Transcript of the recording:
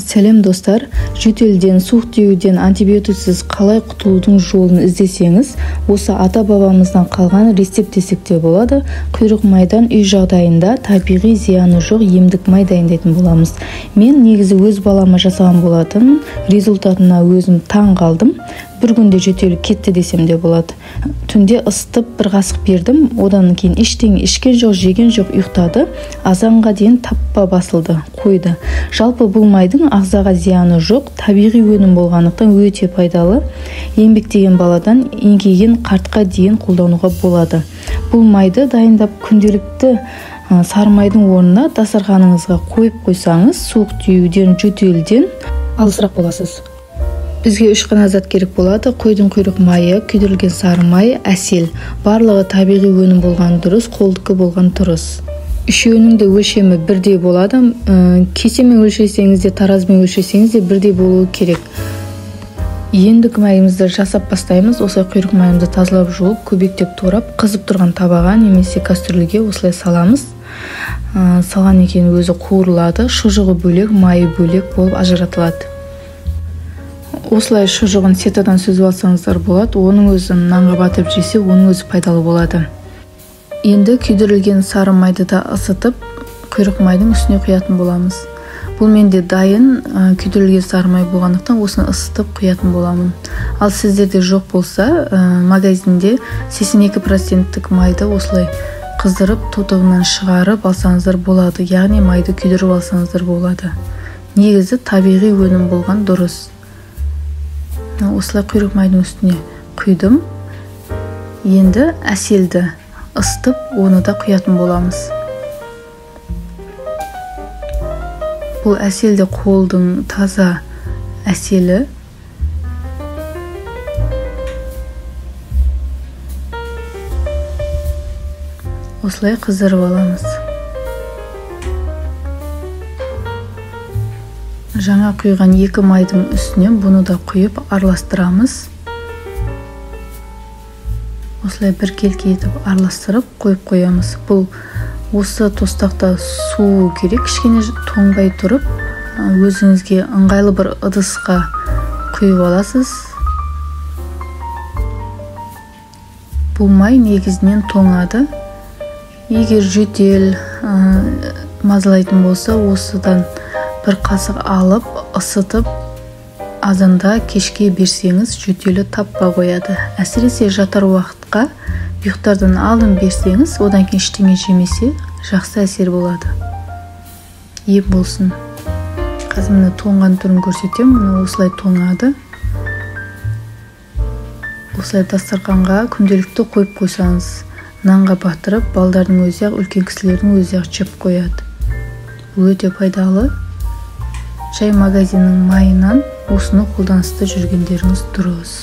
Сәлем достар, жөтелден, суық тиюден антибиотиксіз қалай құтылудың жолын іздесеңіз, осы ата-бабамыздан қалған рецепт десек те болады. Құйрық майдан үй жағдайында табиғи зияны жоқ емдік май дайындайтын боламыз. Мен негізі өз балама жасаған болатын, результатына өзім таң қалдым. Бір күнде жөтелі кетті десем де болады. Түнде ысытып бір қасық бердім, одан кейін ештеңе ішкен жоқ, жеген жоқ, ұйықтады. Азанға дейін таппа басылды, қойды. Жалпы бұл майдың ағзаға зияны жоқ, табиғи өнім болғандықтан өте пайдалы. Еңбектеген баладан еңкейген қартқа дейін қолдануға болады. Бұл майды дайындап күнделікті сары майдың орнына дастарханыңызға қойып қойсаңыз, суық тиюден, жөтелден алысырақ боласыз. Бізге 3 қана зат керек болады: қойдың құйрық майы, күйдірілген сары май, әсел. Барлығы табиғи өнім болған дұрыс, қолдікі болған дұрыс. Үшеуінің де өлшемі бірдей болады. Кесемен өлшесеңіз де, таразымен өлшесеңіз де бірдей болуы керек. Енді майымызды жасап бастаймыз. Осылай құйрық майымызды тазалап жуып, көбектеп турап, қызып тұрған табаға немесе кастрюльге осылай саламыз. Салған екен өзі қуырылады. Шұжығы бөлек, майы бөлек болып ажыратылады. Осылай шұжығын сетадан сүзіп алсаңыздар болады. Оның өзі нанға батырып жесе, оның өзі пайдалы болады. Енді күйдірілген сары майды да ысытып, құйрық майдың үстіне құятын боламыз. Бұл менде дайын күйдірілген сары май болғандықтан осыны ысытып құятын боламын. Ал сіздерде жоқ болса, магазинде 82% майды осылай қыздырып, тотығынан шығарып алсаңыздар болады. Яғни майды күйдіріп алсаңыздар болады. Негізі табиғи өнім болған дұрыс. Осылай құйрық майдың үстіне құйдым. Енді әселді ысытып, оны да құятын боламыз. Бұл әселді қолдың таза әселі. Осылай қыздырып аламыз. Жаңа құйған 2 майдың үстіне бұны да құйып араластырамыз. Осылай бір келке етіп араластырып қойып қоямыз. Бұл осы тостақта суу керек, кішкене тоңбай тұрып, өзіңізге ыңғайлы бір ыдысқа құйып аласыз. Бұл май негізінен тоңады. Егер жөтел мазалайтын болса, осыдан бір қасық алып, ысытып, азанда кешке берсеңіз, жөтелі таппа қояды. Әсіресе жатар уақытқа ұйықтардан алдын берсеңіз, одан кейін ештеңе жемесе, жақсы әсер болады. Ем болсын. Қазір міне тоңған түрін көрсетем. Міне осылай тоңады. Осылай дастарханға күнделікті қойып қойсаңыз, нанға батырып, балдардың өзі, үлкен кісілердің өзі жеп қояды. Өте пайдалы. Чай магазинінің майынан осыны қолданысты жүргендеріңіз дұрыс.